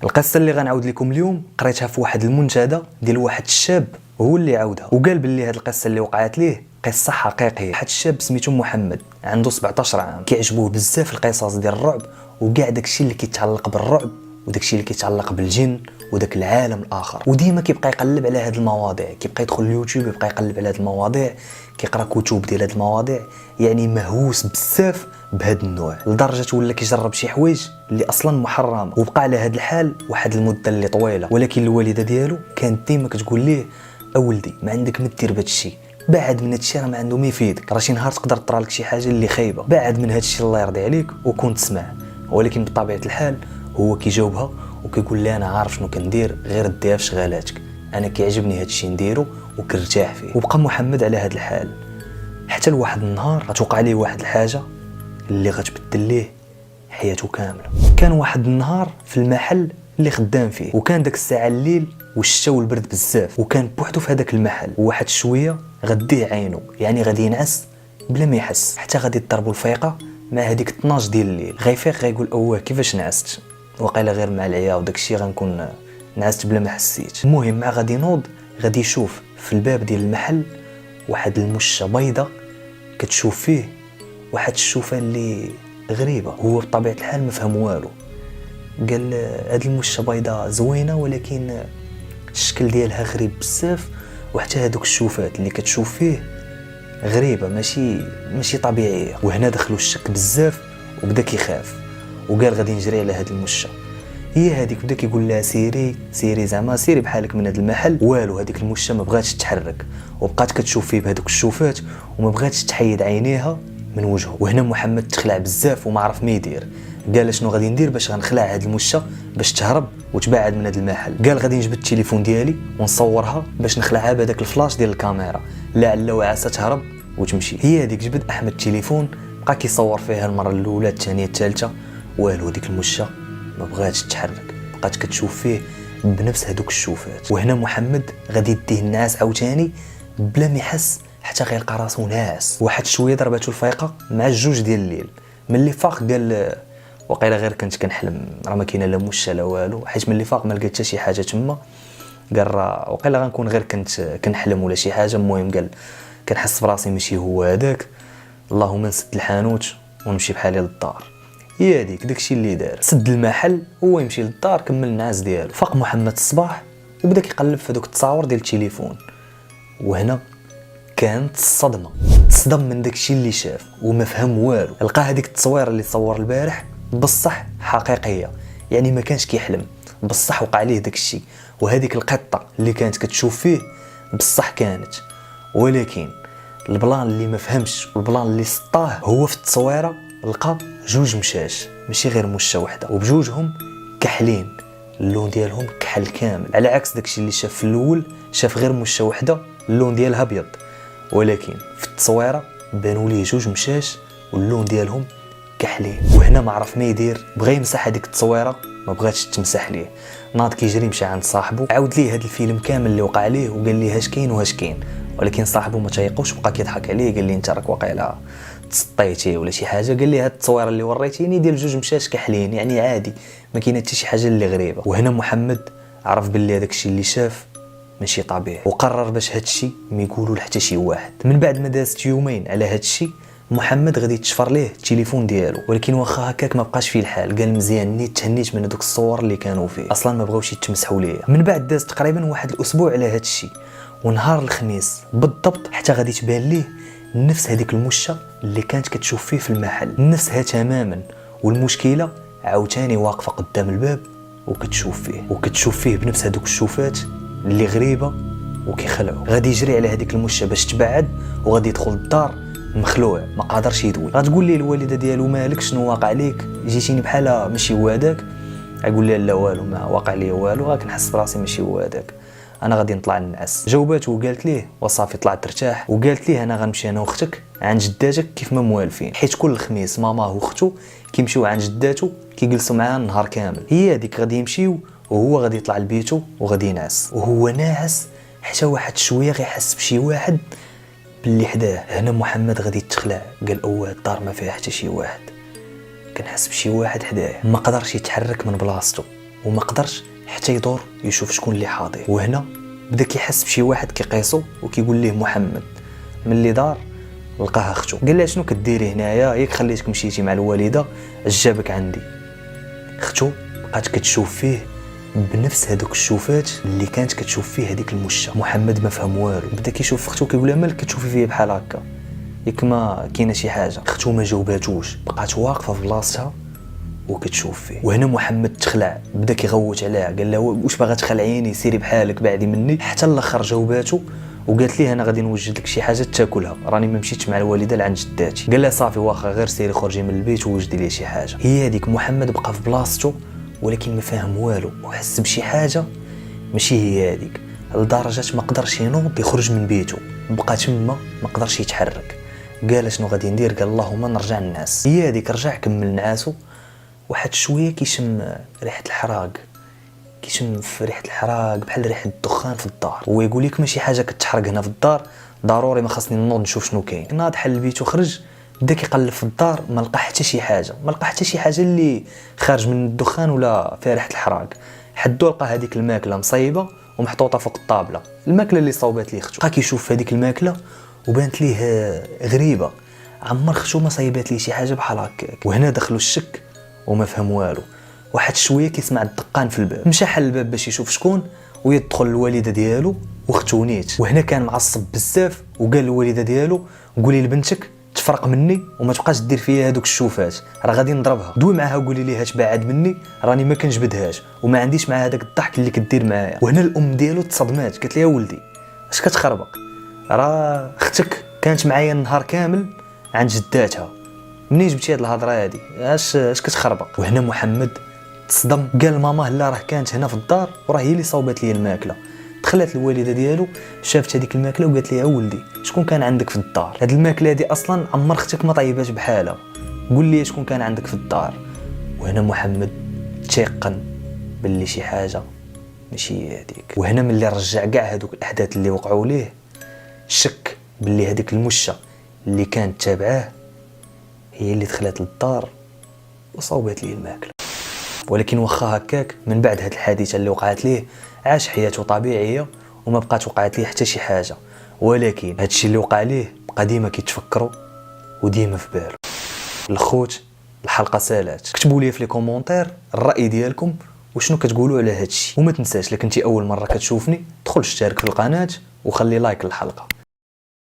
القصه اللي غنعاود لكم اليوم قريتها في واحد المنتدى ديال واحد الشاب هو اللي عاودها وقال باللي هاد القصه اللي وقعت ليه قصه حقيقيه. واحد الشاب سميتو محمد عنده 17 عام، كيعجبوه بزاف القصص ديال الرعب وكاع داكشي اللي كيتعلق بالرعب وداكشي اللي كيتعلق بالجن وداك العالم الاخر، وديما كيبقى يقلب على هاد المواضيع، كيبقى يدخل اليوتيوب يبقى يقلب على هاد المواضيع، كيقرا كتب ديال هاد المواضيع، يعني مهووس بزاف بهاد النوع لدرجه ولا كيجرب شي حوايج اللي اصلا محرمه، وبقى على هاد الحال واحد المده اللي طويله. ولكن الوالده ديالو كانت ديما كتقول ليه اولدي ما عندك ما دير بهادشي، بعد من هادشي راه ما عنده ما يفيدك، راه شي نهار تقدر طرا لك شي حاجه اللي خايبه، بعد من هادشي الله يرضي عليك وكون تسمع. ولكن بطبيعه الحال هو كيجاوبها وكيقول لي انا عارف شنو كندير، غير ديها في شغالاتك، انا كيعجبني هادشي نديرو وكنرتاح فيه. وبقى محمد على هاد الحال حتى لواحد النهار غتوقع ليه واحد الحاجه اللي غتبدل ليه حياته كامله. كان واحد النهار في المحل اللي خدام فيه، وكان داك الساعه الليل والشتا والبرد بزاف، وكان بوحدو في هذاك المحل، وواحد شويه غديه عينو، يعني غادي ينعس بلا ما يحس، حتى غادي تضربو الفيقه مع هذيك 12 ديال الليل. غيفيق غيقول اوه كيفاش نعست، وقيلا غير مع العيا وداكشي غنكون نعست بلا ما حسيت. المهم مع غادي ينوض غادي يشوف في الباب ديال المحل واحد المشه بيضه كتشوف فيه واحد الشوفه اللي غريبه. هو بطبيعه الحال ما فهم والو، قال هاد المشه بيضه زوينه ولكن الشكل ديالها غريب بزاف، وحتى هادوك الشوفات اللي كتشوف فيه غريبه ماشي طبيعيه. وهنا دخلوا الشك بزاف وبدا كيخاف وقال غادي نجري على هاد المشه. هي هذيك بدا كيقول لها سيري زعما سيري بحالك من هذا المحل. والو هذيك المشه ما بغاتش تتحرك وبقات كتشوف فيه بهذوك الشوفات وما بغاتش تحيد عينيها من وجهه. وهنا محمد تخلع بزاف وما عرف ما يدير، قال شنو غادي ندير باش غنخلع هاد المشه باش تهرب وتبعد من هذا المحل. قال غادي نجبد التليفون ديالي ونصورها باش نخلعها بهذاك الفلاش ديال الكاميرا لعل وعسى تهرب وتمشي. هي هذيك جبد احمد التليفون بقى كيصور فيها المره الاولى الثانيه الثالثه، والو هذيك المشه ما بغاتش تتحرك، بقات كتشوف فيه بنفس هذوك الشوفات. وهنا محمد غادي يديه الناس عاوتاني بلا ما يحس حتى غيلقى راسو ناعس. واحد شويه ضرباتو الفيقه مع الجوج ديال الليل. ملي فاق قال وقيلا غير كنت كنحلم، راه ما كاينه لا مشه لا والو، حيت ملي فاق ما لقى حتى شي حاجه تما. قال راه وقيلا غنكون غير كنت كنحلم ولا شي حاجه. المهم قال كنحس براسي ماشي هو هذاك، اللهم نسد الحانوت ونمشي بحالي للدار. هي هذيك داكشي اللي دار، سد المحل هو يمشي للدار كمل النعاس ديالو. فاق محمد الصباح وبدا كيقلب في دوك التصاور ديال التليفون، وهنا كانت الصدمه، تصدم من داكشي اللي شاف وما فهم والو. لقى هذيك التصويره اللي تصور البارح بصح حقيقيه، يعني ما كانش كيحلم، بصح وقع ليه داكشي. وهذيك القطه اللي كانت كتشوف فيه بصح كانت. ولكن البلان اللي ما فهمش والبلان اللي سطاه هو في التصويره لقى جوج مشاش، ماشي غير مشه وحده، وبجوجهم كحلين، اللون ديالهم كحل كامل، على عكس داكشي اللي شاف في الاول، شاف غير مشه وحده اللون ديالها ابيض. ولكن في التصويره بانوا ليه جوج مشاش واللون ديالهم كحلين. وهنا ما عرف ما يدير، بغى يمسح هذيك التصويره ما بغاتش تمسح ليه، ناض كيجري مشى عند صاحبه عاود ليه هذا الفيلم كامل اللي وقع ليه وقال ليه اش كاين واش كاين. ولكن صاحبه ما تيقوش، بقى كيضحك عليه، قال لي انت راك واقيلا تسطيتي ولا شي حاجه. قال لي هاد التصويره اللي وريتيني ديال جوج مشاش كحلين، يعني عادي ما كاينه حتى شي حاجه اللي غريبه. وهنا محمد عرف باللي هذاك الشيء اللي شاف ماشي طبيعي، وقرر باش هادشي ما يقولوا لحتى شي واحد. من بعد ما دازت يومين على هادشي محمد غادي يتشفر ليه التليفون ديالو، ولكن واخا هكاك ما بقاش فيه الحال. قال مزيان نيت تهنيت من هذوك الصور اللي كانوا فيه، اصلا ما بغاوش يتمسحوا ليا. من بعد داز تقريبا واحد الاسبوع على هادشي، ونهار الخميس بالضبط حتى غادي تبان ليه نفس هذيك المشه اللي كانت كتشوف فيه في المحل، نفسها تماما. والمشكله عاوتاني واقفه قدام الباب وكتشوف فيه بنفس هذوك الشوفات اللي غريبه وكيخلعوا. غادي يجري على هذيك المشه باش تبعد وغادي يدخل الدار مخلوع ما قادرش يدوي. غتقول ليه الوالده ديالو مالك شنو واقع ليك، جيتيني بحال ماشي هو هذاك. غيقول لها لا والو ما واقع لي والو، غا كنحس براسي ماشي هو هذاك، انا غادي نطلع ننعس. جاوباتو وقالت ليه وصافي طلعت ترتاح، وقالت ليه انا غنمشي انا واختك عند جداتك كيف ما موالفين، حيت كل خميس ماماه واختو كيمشيو عند جداتو كيجلسوا معاه النهار كامل. هي هذيك غادي يمشيو وهو غادي يطلع لبيتو وغادي ينعس. وهو ناعس حتى واحد شويه غيحس بشي واحد باللي حداه. هنا محمد غادي يتخلع، قال اوه الدار ما فيها حتى شي واحد، كنحس بشي واحد حداه. ما قدرش يتحرك من بلاصتو، وما قدرش حتى يدور يشوف شكون اللي حاضر. وهنا بدا كيحس بشي واحد كيقيسو وكيقول ليه محمد. ملي دار لقاها اختو، قال لها شنو كديري هنايا؟ ياك خليتك مشيتي مع الوالده اش جابك عندي؟ اختو بقات كتشوف فيه بنفس هذوك الشوفات اللي كانت كتشوف فيه هذيك المشه. محمد ما فهم والو، بدا كيشوف اختو كيقول لها مالك كتشوفي فيه بحال هكا؟ ياك ما كاينه شي حاجه؟ اختو ما جاوباتوش، بقات واقفه في بلاصتها وكتشوف فيه. وهنا محمد تخلع، بدا كيغوت عليها، قال لها واش باغا تخلعيني؟ سيري بحالك بعدي مني. حتى الاخر جاوباتو وقالت ليه انا غادي نوجد لك شي حاجه تاكلها، راني ما مشيتش مع الوالده لعند جداتي. قال لها صافي واخا غير سيري خرجي من البيت ووجدي لي شي حاجه. هي هذيك. محمد بقى في بلاصتو ولكن ما فاهم والو، وحس بشي حاجه ماشي هي هذيك، لدرجه ما قدرش ينوض يخرج من بيته، بقى تما ما قدرش يتحرك. قال شنو غادي ندير؟ قال اللهم نرجع للناس. هي هذيك رجع كمل نعاسو. واحد شويه كيشم ريحه الحراق، كيشم في ريحه الحراق بحال ريحه الدخان في الدار. هو يقول لك ماشي حاجه كتحرق هنا في الدار، ضروري ما خاصني نوض نشوف شنو كاين. ناض حل البيت وخرج، بدا كيقلب في الدار، ما لقى حتى شي حاجه، ما لقى حتى شي حاجه اللي خارج من الدخان ولا فيها ريحه الحراق. حدو لقى هذيك الماكله مصيبه ومحطوطه فوق الطابله، الماكله اللي صوبات ليه اختو. بقى كيشوف في هذيك الماكله وبانت ليه غريبه، عمر اختو ما صيبات ليه شي حاجه بحال هكاك. وهنا دخلوا الشك وما فهم والو. واحد شويه كيسمع الدقان في الباب، مشى حل الباب باش يشوف شكون ويدخل الوالده ديالو واختو نيت. وهنا كان معصب بزاف وقال للوالده ديالو قولي لبنتك تفرق مني وما تبقاش دير فيا هذوك الشوفات، راه غادي نضربها. دوي معاها وقولي ليها تبعد مني، راني ما كنجبدهاش وما عنديش مع هذاك الضحك اللي كدير معايا. وهنا الام ديالو تصدمات، قالت لها ولدي اش كتخربق؟ راه اختك كانت معايا النهار كامل عند جداتها، منين جبتي هاد الهضره هادي؟ اش كتخربق؟ وهنا محمد تصدم، قال ماما لا راه كانت هنا في الدار وراه هي اللي صوبات لي الماكله. دخلت الوالده ديالو شافت هذيك الماكله وقالت لي ولدي شكون كان عندك في الدار؟ هاد الماكله هادي اصلا عمر اختك ما طيباش بحالها، قول لي شكون كان عندك في الدار. وهنا محمد تيقن باللي شي حاجه ماشي هذيك. وهنا ملي رجع كاع هذوك الاحداث اللي وقعوا ليه، شك باللي هذيك المشه اللي كانت تابعاه هي اللي دخلت للدار وصوبت ليه الماكله. ولكن واخا هكاك من بعد هاد الحادثه اللي وقعت ليه عاش حياته طبيعيه وما بقات وقعت ليه حتى شي حاجه. ولكن هادشي اللي وقع ليه بقى ديما كيتفكروا وديما في باله. الخوت الحلقه سالات، كتبوا لي في لي كومونتير الراي ديالكم وشنو كتقولوا على هادشي. وما تنساش لك انت اول مره كتشوفني دخل اشترك في القناه وخلي لايك للحلقه.